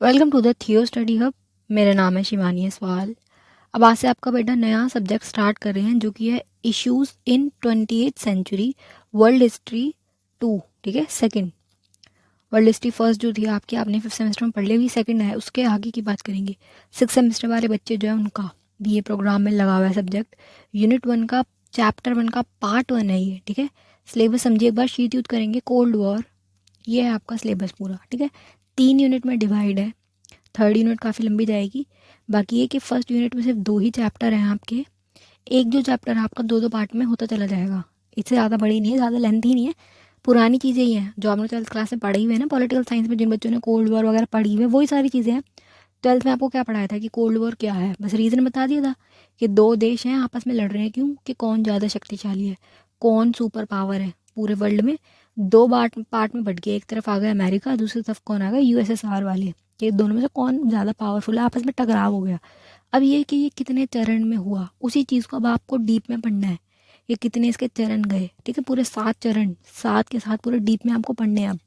Welcome to the थियो study hub. मेरा नाम है शिवानी सवाल। अब आज से आपका बेटा नया सब्जेक्ट स्टार्ट कर रहे हैं जो कि है issues in 28th century world history 2। ठीक है, सेकंड। वर्ल्ड हिस्ट्री फर्स्ट जो थी आपकी, आपने फिफ्थ सेमेस्टर में पढ़ ली, अभी सेकंड है, उसके आगे की बात करेंगे। सिक्स सेमेस्टर वाले बच्चे जो है उनका भी ये प्रोग्राम में लगा हुआ है सब्जेक्ट। यूनिट 1 का चैप्टर 1 का पार्ट 1 है ये। ठीक है, सिलेबस समझिए एक बार, शीट यूज करेंगे कोल्ड वॉर। ये है आपका सिलेबस पूरा। ठीक है, 3 यूनिट में डिवाइड है। थर्ड यूनिट काफ़ी लंबी जाएगी। बाकी ये कि फर्स्ट यूनिट में सिर्फ 2 ही चैप्टर हैं आपके। एक जो चैप्टर है आपका 2 पार्ट में होता चला जाएगा। इससे ज़्यादा बड़ी नहीं है, ज़्यादा लेंथी नहीं है। पुरानी चीज़ें ही हैं जो आपने 12th क्लास में पढ़ी हुई है ना, पॉलिटिकल साइंस में जिन बच्चों ने कोल्ड वॉर वगैरह पढ़ी हुई है वही सारी चीज़ें हैं। 12th में आपको क्या पढ़ाया था कि कोल्ड वॉर क्या है, बस रीज़न बता दिया था कि दो देश हैं आपस में लड़ रहे हैं। क्यों? कि कौन ज़्यादा शक्तिशाली है, कौन सुपर पावर है पूरे वर्ल्ड में। दो पार्ट पार्ट में बढ़ गया, एक तरफ आ गया अमेरिका, दूसरी तरफ कौन आ गया, यूएसएसआर वाले। कि दोनों में से कौन ज़्यादा पावरफुल है, आपस में टकराव हो गया। अब ये कि ये कितने चरण में हुआ, उसी चीज़ को अब आपको डीप में पढ़ना है। ये कितने इसके चरण गए, ठीक है, पूरे 7 चरण, 7 के साथ पूरे डीप में आपको पढ़ने हैं अब।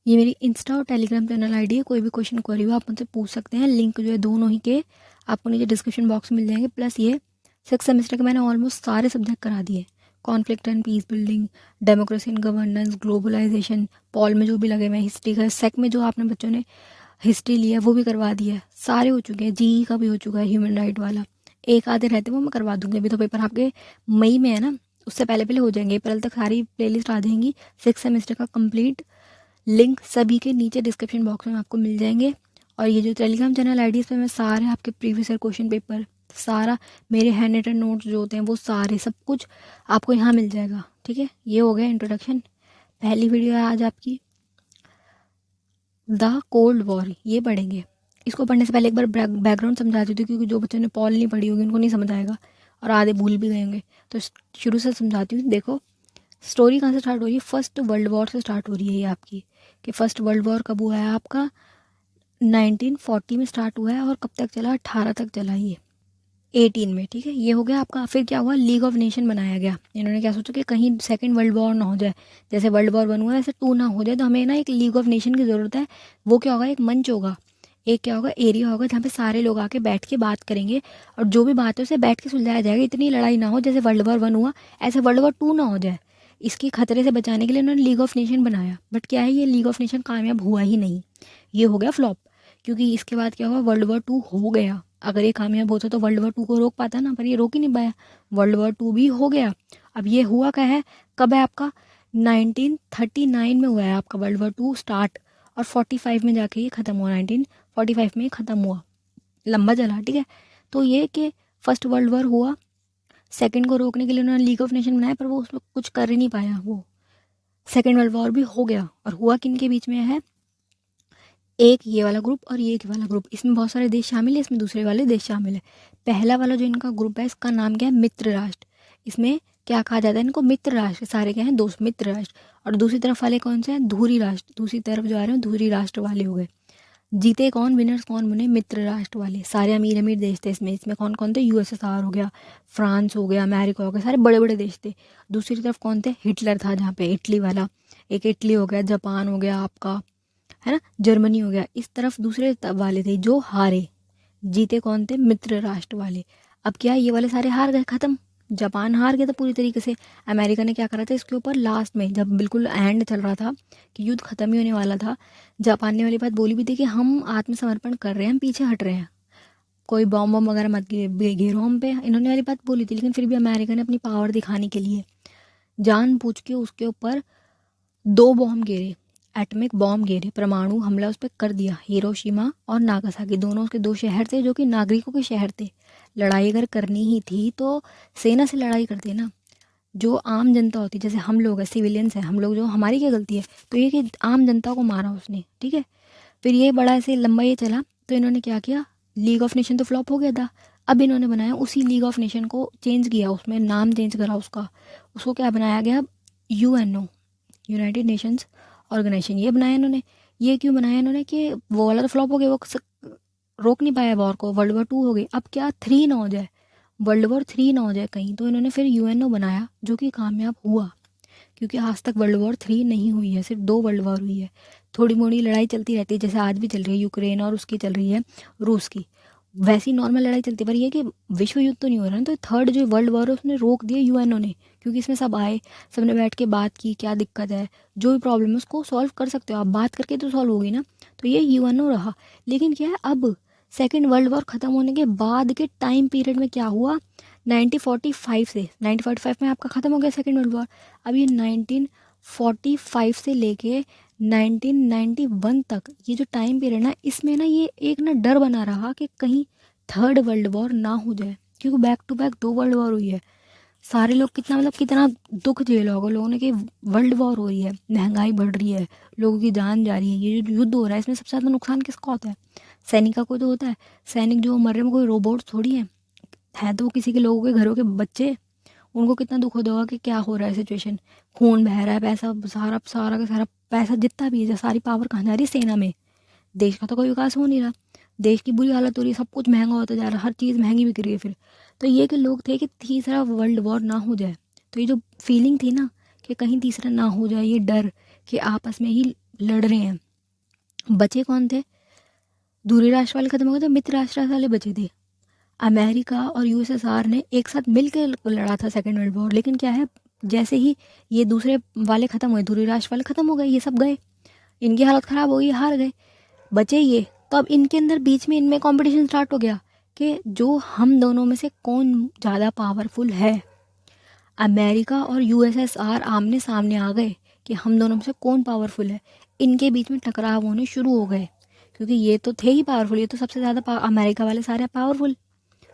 ये मेरी इंस्टा और टेलीग्राम चैनल आईडी है, कोई भी क्वेश्चन क्वेरी हो आप मुझसे पूछ सकते हैं। लिंक जो है दोनों ही के आपको नीचे डिस्क्रिप्शन बॉक्स में मिल जाएंगे। प्लस ये सिक्स सेमेस्टर के मैंने ऑलमोस्ट सारे सब्जेक्ट करा दिए। Conflict and peace building, democracy and governance, globalisation, पॉल में जो भी लगे हुए हैं, हिस्ट्री का, सेक में जो आपने बच्चों ने हिस्ट्री लिया वो भी करवा दिया है, सारे हो चुके हैं। जीई का भी हो चुका है, ह्यूमन राइट वाला। एक आधे रहते वो मैं करवा दूंगी, अभी तो पेपर आपके मई में है ना, उससे पहले पहले हो जाएंगे। अप्रैल तक सारी प्लेलिस्ट आ जाएंगी सिक्स सेमेस्टर का कंप्लीट। लिंक सभी के नीचे डिस्क्रिप्शन बॉक्स में आपको मिल जाएंगे। और ये जो टेलीग्राम चैनल आई डी, इस पर मैं सारे आपके प्रीवियस ईयर क्वेश्चन पेपर, सारा मेरे हैंड रिटन नोट्स जो होते हैं वो सारे सब कुछ आपको यहाँ मिल जाएगा। ठीक है, ये हो गया इंट्रोडक्शन। पहली वीडियो है आज आपकी द कोल्ड वॉर, ये पढ़ेंगे। इसको पढ़ने से पहले एक बार बैकग्राउंड समझा देती हूँ, क्योंकि जो बच्चों ने पॉल नहीं पढ़ी होगी उनको नहीं समझ आएगा और आधे भूल भी गए होंगे। तो शुरू से समझाती हूँ। देखो, स्टोरी कहाँ से स्टार्ट हो रही है, फर्स्ट वर्ल्ड वॉर से स्टार्ट हो रही है ये आपकी। कि फर्स्ट वर्ल्ड वॉर कब हुआ है आपका, 1940 में स्टार्ट हुआ है और कब तक चला, 18 तक चला ये, 18 में। ठीक है, ये हो गया आपका। फिर क्या हुआ, लीग ऑफ नेशन बनाया गया। इन्होंने क्या सोचा कि कहीं सेकंड वर्ल्ड वॉर ना हो जाए, जैसे वर्ल्ड वॉर 1 हुआ वैसे 2 ना हो जाए, तो हमें ना एक लीग ऑफ नेशन की ज़रूरत है। वो क्या होगा, एक मंच होगा, एक क्या होगा, एरिया होगा जहाँ पे सारे लोग आके बैठ के बात करेंगे और जो भी बात है उसे बैठ के सुलझाया जाएगा। इतनी लड़ाई ना हो जैसे वर्ल्ड वॉर 1 हुआ, ऐसे वर्ल्ड वॉर 2 ना हो जाए। इसके खतरे से बचाने के लिए उन्होंने लीग ऑफ नेशन बनाया। बट क्या है, ये लीग ऑफ नेशन कामयाब हुआ ही नहीं, ये हो गया फ्लॉप। क्योंकि इसके बाद क्या हुआ, वर्ल्ड वॉर 2 हो गया। अगर ये कामयाब होता तो वर्ल्ड वॉर 2 को रोक पाता ना, पर ये रोक ही नहीं पाया, वर्ल्ड वॉर 2 भी हो गया। अब ये हुआ क्या है, कब है आपका, 1939 में हुआ है आपका वर्ल्ड वॉर 2 स्टार्ट, और 45 में जाके ये ख़त्म हुआ, 1945 में ये ख़त्म हुआ। लंबा चला, ठीक है। तो ये कि फर्स्ट वर्ल्ड वॉर हुआ, सेकंड को रोकने के लिए उन्होंने लीग ऑफ नेशन बनाया, पर वो उसमें कुछ कर ही नहीं पाया। वो सेकंड वर्ल्ड वॉर भी हो गया। और हुआ किन के बीच में है, एक ये वाला ग्रुप और ये वाला ग्रुप, इसमें बहुत सारे देश शामिल है, इसमें दूसरे वाले देश शामिल है। पहला वाला जो इनका ग्रुप है, इसका नाम क्या है, मित्र राष्ट्र। इसमें क्या कहा जाता है इनको, मित्र राष्ट्र, सारे क्या हैं, दोस्त, मित्र राष्ट्र। और दूसरी तरफ वाले कौन से हैं, धुरी राष्ट्र। दूसरी तरफ जो आ रहे हैं धुरी राष्ट्र वाले हो गए। जीते कौन, विनर्स कौन बने, मित्र राष्ट्र वाले। सारे अमीर अमीर देश थे इसमें। इसमें कौन कौन थे, यूएसएसआर हो गया, फ्रांस हो गया, अमेरिका हो गया, सारे बड़े बड़े देश थे। दूसरी तरफ कौन थे, हिटलर था, जहाँ पे इटली वाला, एक इटली हो गया, जापान हो गया आपका, है ना, जर्मनी हो गया। इस तरफ दूसरे वाले थे जो हारे। जीते कौन थे, मित्र राष्ट्र वाले। अब क्या, ये वाले सारे हार गए, खत्म। जापान हार गया था पूरी तरीके से। अमेरिका ने क्या करा था इसके ऊपर, लास्ट में जब बिल्कुल एंड चल रहा था कि युद्ध खत्म ही होने वाला था, जापान ने वाली बात बोली भी थी कि हम आत्मसमर्पण कर रहे हैं, हम पीछे हट रहे हैं, कोई बॉम्ब बॉम्ब वगैरह मत घेरो हम पे, इन्होंने वाली बात बोली थी। लेकिन फिर भी अमेरिका ने अपनी पावर दिखाने के लिए जान पूछ के उसके ऊपर 2 बॉम्ब गिरे, एटॉमिक बॉम्ब गिरे, परमाणु हमला उस पर कर दिया। हिरोशिमा और नागासाकी, दोनों उसके 2 शहर थे जो कि नागरिकों के शहर थे। लड़ाई अगर करनी ही थी तो सेना से लड़ाई करते ना, जो आम जनता होती, जैसे हम लोग हैं, सिविलियंस हैं हम लोग, जो हमारी क्या गलती है। तो ये कि आम जनता को मारा उसने, ठीक है। फिर ये बड़ा ऐसे लंबा ये चला, तो इन्होंने क्या किया, लीग ऑफ नेशन तो फ्लॉप हो गया था। अब इन्होंने बनाया उसी लीग ऑफ नेशन को, चेंज किया, उसमें नाम चेंज करा उसका। उसको क्या बनाया गया, यूएनओ, यूनाइटेड नेशंस ऑर्गेनाइजेशन, ये बनाया इन्होंने। ये क्यों बनाया इन्होंने, कि वो वाला तो फ्लॉप हो गया, वो रोक नहीं पाया वॉर को, वर्ल्ड वॉर 2 हो गई। अब क्या, 3 ना हो जाए, वर्ल्ड वॉर 3 ना हो जाए कहीं, तो इन्होंने फिर यूएनओ बनाया जो कि कामयाब हुआ। क्योंकि आज तक वर्ल्ड वॉर 3 नहीं हुई है, सिर्फ 2 वर्ल्ड वॉर हुई है। थोड़ी मोड़ी लड़ाई चलती रहती है, जैसे आज भी चल रही है यूक्रेन और उसकी चल रही है रूस की, वैसी नॉर्मल लड़ाई चलती है। पर ये कि विश्व युद्ध तो नहीं हो रहा ना। तो थर्ड जो वर्ल्ड वॉर है उसने रोक दिया यूएनओ ने, क्योंकि इसमें सब आए, सबने बैठ के बात की क्या दिक्कत है, जो भी प्रॉब्लम है उसको सॉल्व कर सकते हो आप, बात करके तो सॉल्व होगी ना। तो ये यूएनओ रहा। लेकिन क्या है, अब सेकेंड वर्ल्ड वॉर ख़त्म होने के बाद के टाइम पीरियड में क्या हुआ, 1945 से, 1945 में आपका ख़त्म हो गया सेकेंड वर्ल्ड वॉर। अब ये 1945 से लेके 1991 तक ये जो टाइम पीरियड ना, इसमें ना ये एक ना डर बना रहा कि कहीं थर्ड वर्ल्ड वॉर ना हो जाए, क्योंकि back to back 2 world war हुई है। सारे लोग कितना मतलब कितना दुख झेला होगा लोगों ने कि वर्ल्ड वॉर हो रही है, महंगाई बढ़ रही है, लोगों की जान जा रही है, ये जो युद्ध हो रहा है इसमें सबसे ज़्यादा नुकसान किसका होता है? सैनिका को तो होता है। सैनिक जो मर रहे हैं वो कोई रोबोट थोड़ी है तो वो किसी के लोगों के घरों के बच्चे। उनको कितना दुख होता होगा कि क्या हो रहा है सिचुएशन, खून बह रहा है, पैसा सारा सारा का सारा पैसा जितना भी है, सारी पावर कहाँ जा रही है? सेना में। देश का तो कोई विकास हो नहीं रहा, देश की बुरी हालत हो रही है, सब कुछ महंगा होता जा रहा है, हर चीज़ महंगी बिक रही है फिर। तो ये कि लोग थे कि तीसरा वर्ल्ड वॉर ना हो जाए। तो ये जो फीलिंग थी ना कि कहीं तीसरा ना हो जाए, ये डर कि आपस में ही लड़ रहे हैं। बचे कौन थे? दूरी राष्ट्र वाले खत्म हो गए थे, मित्र राष्ट्र वाले बचे थे। अमेरिका और यूएसएसआर ने एक साथ मिलकर लड़ा था सेकेंड वर्ल्ड वॉर। लेकिन क्या है, जैसे ही ये दूसरे वाले ख़त्म हुए, दूसरे राष्ट्र वाले ख़त्म हो गए, ये सब गए, इनकी हालत ख़राब हो गई, हार गए, बचे ये। तो अब इनके अंदर बीच में इनमें कंपटीशन स्टार्ट हो गया कि जो हम दोनों में से कौन ज़्यादा पावरफुल है। अमेरिका और यूएसएसआर आमने सामने आ गए कि हम दोनों में से कौन पावरफुल है। इनके बीच में टकराव होने शुरू हो गए, क्योंकि ये तो थे ही पावरफुल, ये तो सबसे ज़्यादा अमेरिका वाले सारे पावरफुल,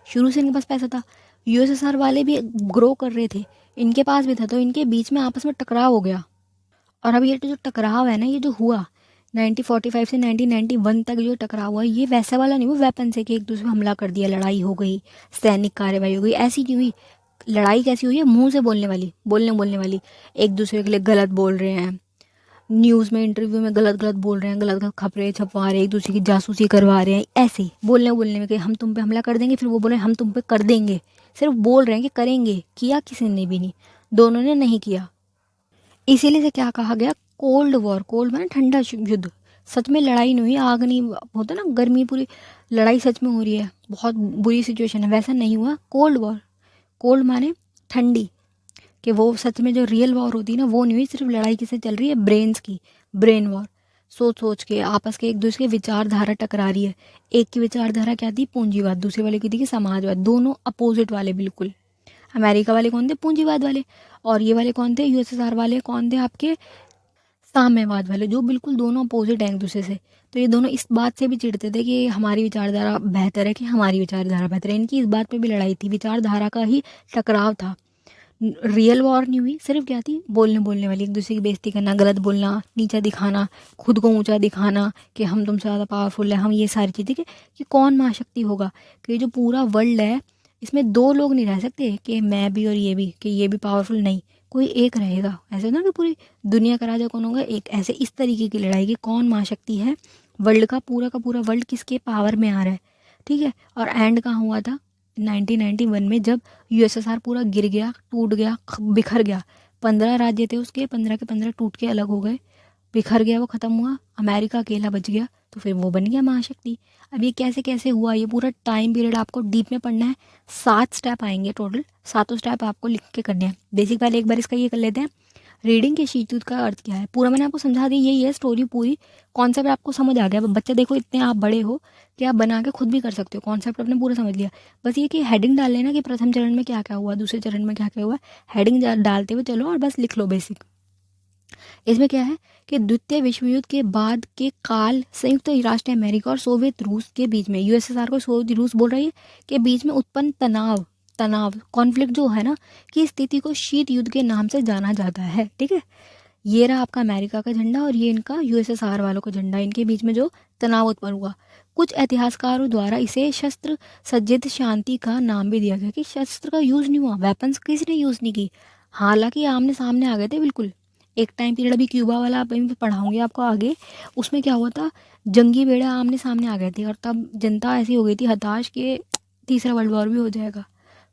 शुरू से इनके पास पैसा था। यूएसएसआर वाले भी ग्रो कर रहे थे, इनके पास भी था, तो इनके बीच में आपस में टकराव हो गया। और अब ये जो टकराव है ना, ये जो हुआ 1945 से 1991 तक जो टकराव हुआ, ये वैसा वाला नहीं हुआ वेपन से कि एक दूसरे पर हमला कर दिया, लड़ाई हो गई, सैनिक कार्रवाई हो गई, ऐसी नहीं हुई। लड़ाई कैसी हुई है? मुंह से बोलने वाली, एक दूसरे के लिए गलत बोल रहे हैं, न्यूज़ में इंटरव्यू में गलत गलत बोल रहे हैं, गलत गलत खबरें छपवा रहे हैं, एक दूसरे की जासूसी करवा रहे हैं, ऐसे बोलने में कि हम तुम पे हमला कर देंगे, फिर वो बोले हम तुम पे कर देंगे। सिर्फ बोल रहे हैं कि करेंगे, किया किसी ने भी नहीं, दोनों ने नहीं किया। इसीलिए से क्या कहा गया, कोल्ड वॉर। कोल्ड माने ठंडा युद्ध। सच में लड़ाई नहीं हुई, आग नहीं होता ना, गर्मी पूरी, लड़ाई सच में हो रही है, बहुत बुरी सिचुएशन है, वैसा नहीं हुआ। कोल्ड वॉर, कोल्ड माने ठंडी, कि वो सच में जो रियल वॉर होती है ना वो नहीं हुई, सिर्फ लड़ाई किससे चल रही है? ब्रेन्स की, ब्रेन वॉर। सोच सोच के आपस के एक दूसरे की विचारधारा टकरा रही है। एक की विचारधारा क्या थी? पूंजीवाद, दूसरे वाले की थी कि समाजवाद, दोनों अपोजिट वाले बिल्कुल। अमेरिका वाले कौन थे? पूंजीवाद वाले। और ये वाले कौन थे? यूएसएसआर वाले कौन थे? आपके साम्यवाद वाले, जो बिल्कुल दोनों अपोजिट हैं एक दूसरे से। तो ये दोनों इस बात से भी चिढ़ते थे कि हमारी विचारधारा बेहतर है कि हमारी विचारधारा बेहतर है। इनकी इस बात पे भी लड़ाई थी, विचारधारा का ही टकराव था। रियल वॉर नहीं हुई, सिर्फ क्या थी? बोलने वाली, एक दूसरे की बेइज्जती करना, गलत बोलना, नीचा दिखाना, खुद को ऊंचा दिखाना कि हम तुमसे ज़्यादा पावरफुल है, हम ये सारी चीज़ें कि कौन महाशक्ति होगा। कि जो पूरा वर्ल्ड है इसमें 2 लोग नहीं रह सकते कि मैं भी और ये भी, कि ये भी पावरफुल नहीं, कोई एक रहेगा। ऐसे ना कि पूरी दुनिया का राजा कौन होगा? एक। ऐसे इस तरीके की लड़ाई की कौन महाशक्ति है, वर्ल्ड का पूरा वर्ल्ड किसके पावर में आ रहा है। ठीक है। और एंड कहाँ हुआ था? 1991 में, जब यूएसएसआर पूरा गिर गया, टूट गया, बिखर गया। 15 राज्य थे उसके, 15 के 15 टूट के अलग हो गए, बिखर गया, वो ख़त्म हुआ। अमेरिका अकेला बच गया, तो फिर वो बन गया महाशक्ति। अब ये कैसे कैसे हुआ, ये पूरा टाइम पीरियड आपको डीप में पढ़ना है। 7 स्टेप आएंगे टोटल, सातों स्टेप आपको लिख के करने हैं। बेसिक पहले एक बार इसका ये कर लेते हैं, रीडिंग के शीतयुद्ध का अर्थ क्या है। पूरा मैंने आपको समझा दी, यही है स्टोरी पूरी। कॉन्सेप्ट आपको समझ आ गया। बच्चा देखो, इतने आप बड़े हो कि आप बना के खुद भी कर सकते हो, कॉन्सेप्ट आपने पूरा समझ लिया। बस ये कि हेडिंग डाल लेना कि प्रथम चरण में क्या क्या हुआ, दूसरे चरण में क्या क्या हुआ, हेडिंग डालते हुए चलो और बस लिख लो बेसिक। इसमें क्या है कि द्वितीय विश्व युद्ध के बाद के काल संयुक्त राष्ट्र अमेरिका और सोवियत रूस के बीच में, यूएसएसआर को सोवियत रूस बोल रही है, के बीच में उत्पन्न तनाव कॉन्फ्लिक्ट जो है ना, की स्थिति को शीत युद्ध के नाम से जाना जाता है। ठीक है। ये रहा आपका अमेरिका का झंडा और ये इनका यूएसएसआर वालों का झंडा, इनके बीच में जो तनाव उत्पन्न हुआ। कुछ इतिहासकारों द्वारा इसे शस्त्र सज्जित शांति का नाम भी दिया गया, कि शस्त्र का यूज़ नहीं हुआ, वेपन्स किसी ने यूज़ नहीं की, हालांकि आमने सामने आ गए थे बिल्कुल। एक टाइम पीरियड अभी क्यूबा वाला अभी पढ़ाऊंगी आपको आगे, उसमें क्या हुआ था, जंगी बेड़े आमने सामने आ गए थे और तब जनता ऐसी हो गई थी हताश कि तीसरा वर्ल्ड वॉर भी हो जाएगा,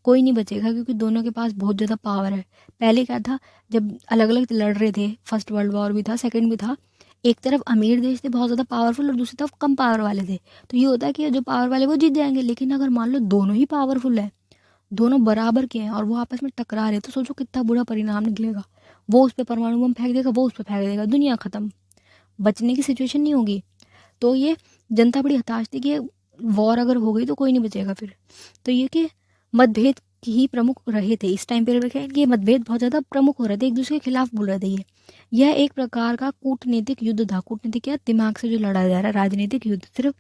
कोई नहीं बचेगा, क्योंकि दोनों के पास बहुत ज़्यादा पावर है। पहले क्या था, जब अलग अलग लड़ रहे थे, फर्स्ट वर्ल्ड वॉर भी था, सेकंड भी था, एक तरफ अमीर देश थे बहुत ज़्यादा पावरफुल और दूसरी तरफ कम पावर वाले थे। तो ये होता है कि जो पावर वाले वो जीत जाएंगे। लेकिन अगर मान लो दोनों ही पावरफुल है, दोनों बराबर के हैं और वो आपस में टकरा रहे हैं, तो सोचो कितना बुरा परिणाम निकलेगा। वो उस पर परमाणु बम फेंक देगा, वो उस पर फेंक देगा, दुनिया ख़त्म, बचने की सिचुएशन नहीं होगी। तो ये जनता बड़ी हताश थी कि वॉर अगर हो गई तो कोई नहीं बचेगा फिर। तो ये कि मतभेद ही प्रमुख रहे थे इस टाइम पीरियड में, ये मतभेद बहुत ज़्यादा प्रमुख हो रहे थे, एक दूसरे के खिलाफ बोल रहे थे। यह एक प्रकार का कूटनीतिक युद्ध था। कूटनीतिक क्या, दिमाग से जो लड़ा जा रहा है, राजनीतिक युद्ध सिर्फ,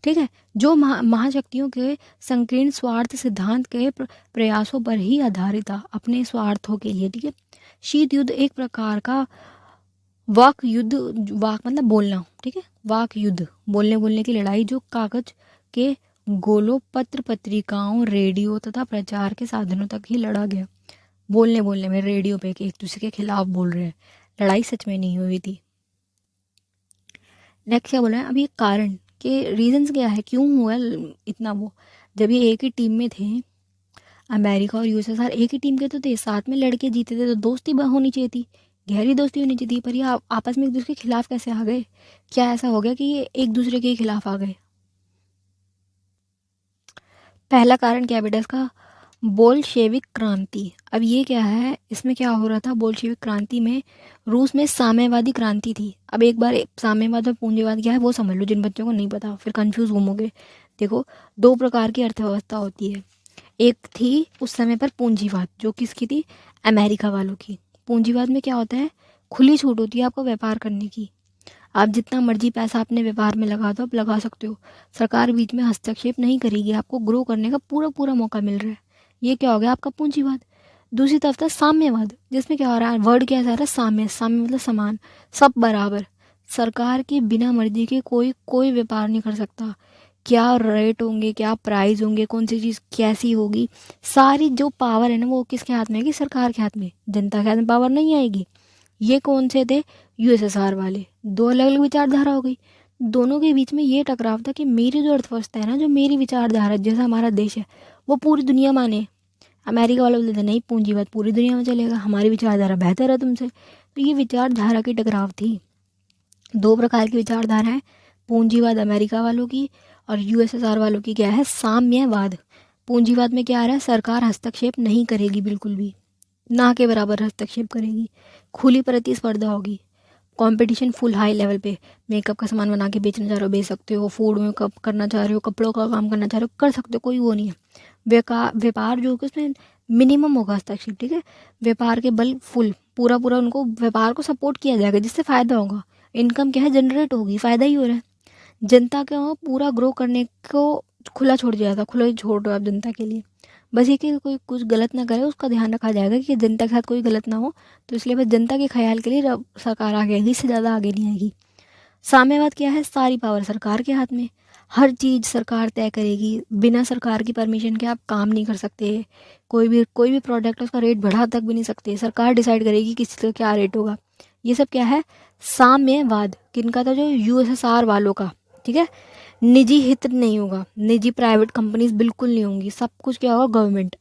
ठीक है, जो महाशक्तियों के संकीर्ण स्वार्थ सिद्धांत के प्रयासों पर ही आधारित था, अपने स्वार्थों के लिए, ठीक है। शीत युद्ध एक प्रकार का वाक युद्ध, वाक मतलब बोलना, ठीक है, वाक युद्ध, बोलने की लड़ाई, जो कागज के गोलों, पत्र पत्रिकाओं, रेडियो तथा प्रचार के साधनों तक ही लड़ा गया। बोलने में रेडियो पे एक दूसरे के खिलाफ बोल रहे हैं, लड़ाई सच में नहीं हुई थी। नेक्स्ट क्या बोला है, अब ये कारण के रीजंस क्या है, क्यों हुआ इतना वो। जब ये एक ही टीम में थे, अमेरिका और यूएसएसआर एक ही टीम के तो थे, साथ में लड़के जीते थे, तो दोस्ती होनी चाहिए थी, गहरी दोस्ती होनी चाहिए थी। पर ये आपस में एक दूसरे के खिलाफ कैसे आ गए, क्या ऐसा हो गया कि ये एक दूसरे के खिलाफ आ गए। पहला कारण क्या है बेटा इसका, बोल्शेविक क्रांति। अब ये क्या है, इसमें क्या हो रहा था, बोल्शेविक क्रांति में रूस में साम्यवादी क्रांति थी। अब एक बार साम्यवाद और पूंजीवाद क्या है वो समझ लो, जिन बच्चों को नहीं पता फिर कंफ्यूज घूमोगे। देखो, दो प्रकार की अर्थव्यवस्था होती है। एक थी उस समय पर पूंजीवाद, जो किसकी थी, अमेरिका वालों की। पूंजीवाद में क्या होता है, खुली छूट होती है आपको व्यापार करने की, आप जितना मर्जी पैसा अपने व्यापार में लगा दो, आप लगा सकते हो, सरकार बीच में हस्तक्षेप नहीं करेगी, आपको ग्रो करने का पूरा पूरा मौका मिल रहा है। ये क्या हो गया आपका पूंजीवाद। दूसरी तरफ था साम्यवाद, जिसमें क्या हो रहा है, वर्ड क्या आ रहा है, साम्य, साम्य मतलब समान, सब बराबर, सरकार की बिना मर्जी के कोई व्यापार नहीं कर सकता, क्या रेट होंगे, क्या प्राइस होंगे, कौन सी चीज़ कैसी होगी, सारी जो पावर है ना वो किसके हाथ में आएगी, सरकार के हाथ में, जनता के हाथ में पावर नहीं आएगी। ये कौन से थे, यूएसएसआर वाले। दो अलग अलग विचारधारा हो गई, दोनों के बीच में ये टकराव था कि मेरी जो अर्थव्यवस्था है ना, जो मेरी विचारधारा, जैसा हमारा देश है वो पूरी दुनिया माने। अमेरिका वाले बोलते थे नहीं, पूंजीवाद पूरी दुनिया में चलेगा, हमारी विचारधारा बेहतर है तुमसे। तो ये विचारधारा की टकराव थी। दो प्रकार की विचारधारा है, पूंजीवाद अमेरिका वालों की और यूएसएसआर वालों की क्या है, साम्यवाद। पूंजीवाद में क्या आ रहा है, सरकार हस्तक्षेप नहीं करेगी, बिल्कुल भी ना के बराबर हस्तक्षेप करेगी, खुली प्रतिस्पर्धा होगी, कंपटीशन फुल हाई लेवल पे, मेकअप का सामान बना के बेचना चाह रहे हो बेच सकते हो, फूड में कप करना चाह रहे हो, कपड़ों का काम करना चाह रहे हो कर सकते हो, कोई वो नहीं है। व्यापार जो होगा उसमें मिनिमम होगा हस्तक्षेप, ठीक है। व्यापार के बल फुल पूरा पूरा उनको व्यापार को सपोर्ट किया जाएगा, जिससे फ़ायदा होगा, इनकम क्या है जनरेट होगी, फ़ायदा ही हो रहा है। जनता क्या हो, पूरा ग्रो करने को खुला छोड़ दिया था, खुला ही छोड़ रहे हो आप जनता के लिए। बस ये कि कोई कुछ गलत ना करे उसका ध्यान रखा जाएगा कि जनता के साथ कोई गलत ना हो, तो इसलिए बस जनता के ख्याल के लिए सरकार आगे आएगी, इससे ज़्यादा आगे नहीं आएगी। साम्यवाद क्या है, सारी पावर सरकार के हाथ में, हर चीज़ सरकार तय करेगी, बिना सरकार की परमिशन के आप काम नहीं कर सकते, कोई भी प्रोडक्ट उसका रेट बढ़ा तक भी नहीं सकते, सरकार डिसाइड करेगी किसी का क्या रेट होगा। ये सब क्या है, साम्यवाद। किनका था, जो यूएसएसआर वालों का, ठीक है। निजी हित नहीं होगा, निजी प्राइवेट कंपनीज बिल्कुल नहीं होंगी, सब कुछ क्या होगा, गवर्नमेंट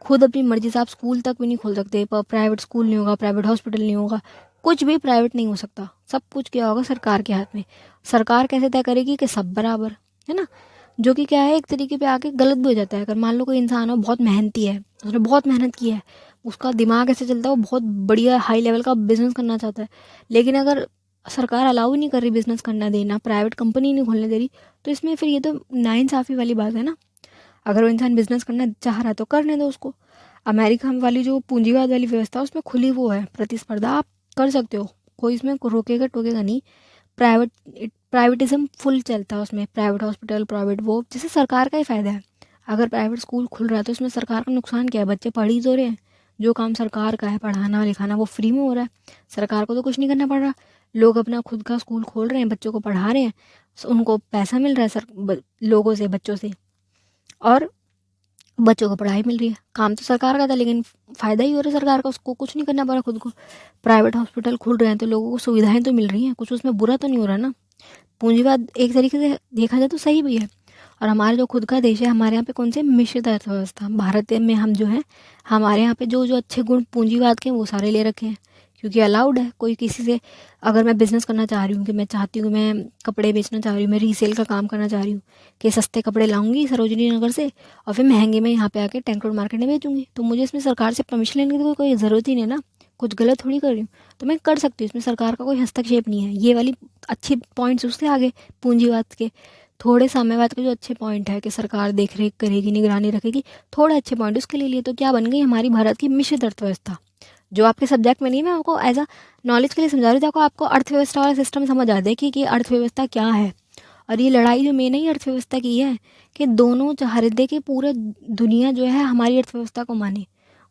खुद अपनी मर्जी से। आप स्कूल तक भी नहीं खोल सकते, प्राइवेट स्कूल नहीं होगा, प्राइवेट हॉस्पिटल नहीं होगा, कुछ भी प्राइवेट नहीं हो सकता, सब कुछ क्या होगा, सरकार के हाथ में। सरकार कैसे तय करेगी कि सब बराबर है ना, जो कि क्या है, एक तरीके पे आके गलत भी हो जाता है। अगर मान लो कोई इंसान हो बहुत मेहनती है, उसने बहुत मेहनत की है, उसका दिमाग ऐसे चलता है, वो बहुत बढ़िया हाई लेवल का बिजनेस करना चाहता है, लेकिन अगर सरकार अलाउ ही नहीं कर रही बिजनेस करना देना, प्राइवेट कंपनी नहीं खोलने दे रही, तो इसमें फिर ये तो नाइंसाफ़ी वाली बात है ना। अगर वो इंसान बिजनेस करना चाह रहा है तो करने दो उसको। अमेरिका वाली जो पूंजीवाद वाली व्यवस्था है उसमें खुली वो है प्रतिस्पर्धा, आप कर सकते हो, कोई इसमें रोकेगा टोकेगा नहीं। प्राइवेटिज्म फुल चलता है उसमें, प्राइवेट हॉस्पिटल, प्राइवेट वो, जैसे सरकार का ही फ़ायदा है। अगर प्राइवेट स्कूल खुल रहा है तो इसमें सरकार का नुकसान क्या है, बच्चे पढ़ ही तो रहे हैं, जो काम सरकार का है पढ़ाना लिखाना वो फ्री में हो रहा है, सरकार को तो कुछ नहीं करना पड़ रहा। लोग अपना खुद का स्कूल खोल रहे हैं, बच्चों को पढ़ा रहे हैं, उनको पैसा मिल रहा है लोगों से, बच्चों से, और बच्चों को पढ़ाई मिल रही है। काम तो सरकार का था लेकिन फ़ायदा ही हो रहा है सरकार का, उसको कुछ नहीं करना पड़ रहा खुद को। प्राइवेट हॉस्पिटल खुल रहे हैं तो लोगों को सुविधाएं तो मिल रही हैं, कुछ उसमें बुरा तो नहीं हो रहा ना। पूंजीवाद एक तरीके से देखा जाए तो सही भी है। और हमारा जो खुद का देश है, हमारे यहाँ पे कौन से मिश्रित अर्थव्यवस्था, भारत में हम जो है, हमारे यहाँ पे जो जो अच्छे गुण पूंजीवाद के हैं वो सारे ले रखे हैं, क्योंकि अलाउड है। कोई किसी से, अगर मैं बिज़नेस करना चाह रही हूँ, कि मैं चाहती हूँ कि मैं कपड़े बेचना चाह रही हूँ, मैं रीसेल का काम करना चाह रही हूँ, कि सस्ते कपड़े लाऊंगी सरोजनी नगर से और फिर महंगे में यहाँ पे आके टैंक रोड मार्केट में बेचूंगी, तो मुझे इसमें सरकार से परमिशन लेने की तो कोई ज़रूरत ही नहीं है ना, कुछ गलत थोड़ी कर रही हूँ, तो मैं कर सकती हूँ। इसमें सरकार का कोई हस्तक्षेप नहीं है। ये वाली अच्छे पॉइंट्स उससे आगे पूंजीवाद के, थोड़े साम्यवाद के जो अच्छे पॉइंट है कि सरकार देख रेख करेगी, निगरानी रखेगी, थोड़े अच्छे पॉइंट उसके लिए तो क्या बन गई हमारी भारत की मिश्रित अर्थव्यवस्था। जो आपके सब्जेक्ट में नहीं, मैं आपको एज अ नॉलेज के लिए समझा रही थी, आपको अर्थव्यवस्था वाला सिस्टम समझ आ जाए कि अर्थव्यवस्था क्या है। और ये लड़ाई जो मेन है ये अर्थव्यवस्था की है, कि दोनों चाह रहे थे कि पूरे दुनिया जो है हमारी अर्थव्यवस्था को माने।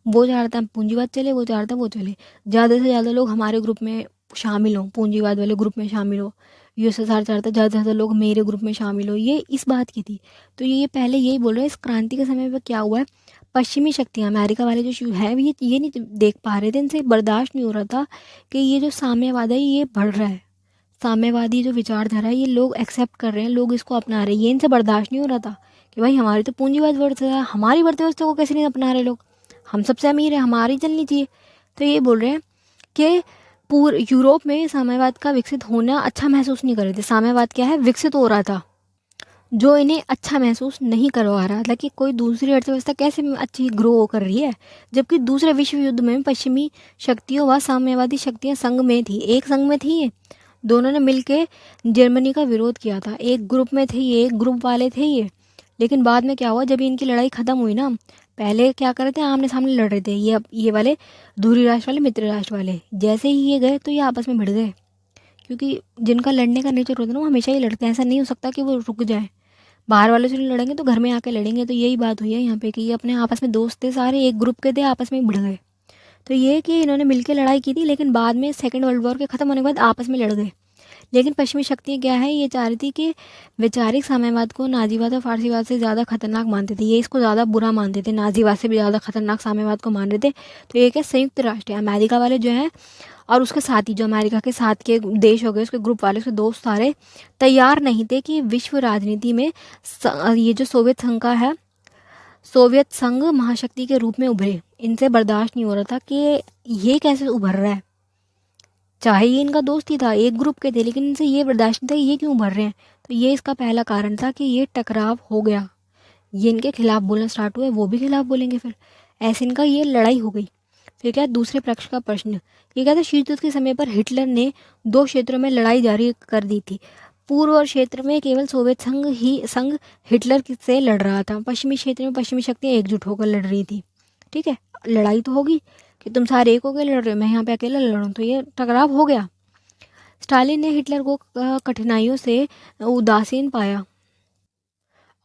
वो चाहता है पूंजीवाद चले, वो चाहता है वो चले, ज़्यादा से ज़्यादा लोग हमारे ग्रुप में शामिल हों, पूंजीवाद वाले ग्रुप में शामिल हो। यूएसएसआर चाहता है ज़्यादा से ज़्यादा लोग मेरे ग्रुप में शामिल हो, ये इस बात की थी। तो ये पहले यही बोल रहे हैं, इस क्रांति के समय पर क्या हुआ है, पश्चिमी शक्तियाँ अमेरिका वाले जो है ये नहीं देख पा रहे थे, इनसे बर्दाश्त नहीं हो रहा था कि ये जो साम्यवाद है ये बढ़ रहा है, साम्यवादी जो विचारधारा है ये लोग एक्सेप्ट कर रहे हैं, लोग इसको अपना रहे हैं, ये इनसे बर्दाश्त नहीं हो रहा था कि भाई हमारी तो पूंजीवाद बढ़ता है, हमारी बढ़ते व्यवस्था को कैसे नहीं अपना रहे लोग, हम सबसे अमीर है, हमारी चलनी चाहिए। तो ये बोल रहे हैं कि पूरे यूरोप में साम्यवाद का विकसित होना अच्छा महसूस नहीं कर रहे थे। साम्यवाद क्या है, विकसित हो रहा था, जो इन्हें अच्छा महसूस नहीं करवा रहा था कि कोई दूसरी अर्थव्यवस्था कैसे अच्छी ग्रो कर रही है, जबकि दूसरे विश्व युद्ध में पश्चिमी शक्तियों व साम्यवादी शक्तियां संग में थी, एक संग में थी ये, दोनों ने मिलके जर्मनी का विरोध किया था, एक ग्रुप में थे ये, एक ग्रुप वाले थे ये। लेकिन बाद में क्या हुआ, जब इनकी लड़ाई खत्म हुई ना, पहले क्या कर रहे थे, आमने सामने लड़ रहे थे ये वाले धुरी राष्ट्र वाले, मित्र राष्ट्र वाले, जैसे ही ये गए तो ये आपस में भिड़ गए, क्योंकि जिनका लड़ने का नेचर होता है ना वो हमेशा ही लड़ते हैं, ऐसा नहीं हो सकता कि वो रुक जाए। बाहर वाले से नहीं लड़ेंगे तो घर में आके लड़ेंगे, तो यही बात हुई है यहाँ पे कि ये अपने आपस में दोस्त थे, सारे एक ग्रुप के थे, आपस में भिड़ गए। तो ये कि इन्होंने मिलकर लड़ाई की थी, लेकिन बाद में सेकेंड वर्ल्ड वॉर के ख़त्म होने के बाद आपस में लड़ गए। लेकिन पश्चिमी शक्तियाँ क्या है, ये चाह रही थी कि वैचारिक साम्यवाद को नाजीवाद और फारसीवाद से ज़्यादा खतरनाक मानते थे, ये इसको ज़्यादा बुरा मानते थे, नाजीवाद से भी ज़्यादा खतरनाक साम्यवाद को मान रहे थे। तो ये क्या, संयुक्त राष्ट्र है, अमेरिका वाले जो हैं और उसके साथी जो अमेरिका के साथ के देश हो गए, उसके ग्रुप वाले, उसके दोस्त सारे तैयार नहीं थे कि विश्व राजनीति में ये जो सोवियत संघ का है, सोवियत संघ महाशक्ति के रूप में उभरे। इनसे बर्दाश्त नहीं हो रहा था कि ये कैसे उभर रहा है, चाहे ये इनका दोस्त ही था, एक ग्रुप के थे, लेकिन इनसे ये बर्दाश्त नहीं था कि ये क्यों उभर रहे हैं। तो ये इसका पहला कारण था कि ये टकराव हो गया, ये इनके खिलाफ बोलना स्टार्ट हुए, वो भी खिलाफ बोलेंगे, फिर ऐसे इनका ये लड़ाई हो गई। फिर क्या, दूसरे पक्ष का प्रश्न, ये क्या था, शीत युद्ध के समय पर हिटलर ने दो क्षेत्रों में लड़ाई जारी कर दी थी। पूर्व और क्षेत्र में केवल सोवियत संघ हिटलर से लड़ रहा था, पश्चिमी क्षेत्र में पश्चिमी शक्तियाँ एकजुट होकर लड़ रही थी। ठीक है, लड़ाई तो होगी कि तुम सारे एक होकर लड़ रहे हो, मैं यहाँ पे अकेला लड़ रहा हूँ, तो ये टकराव हो गया। स्टालिन ने हिटलर को कठिनाइयों से उदासीन पाया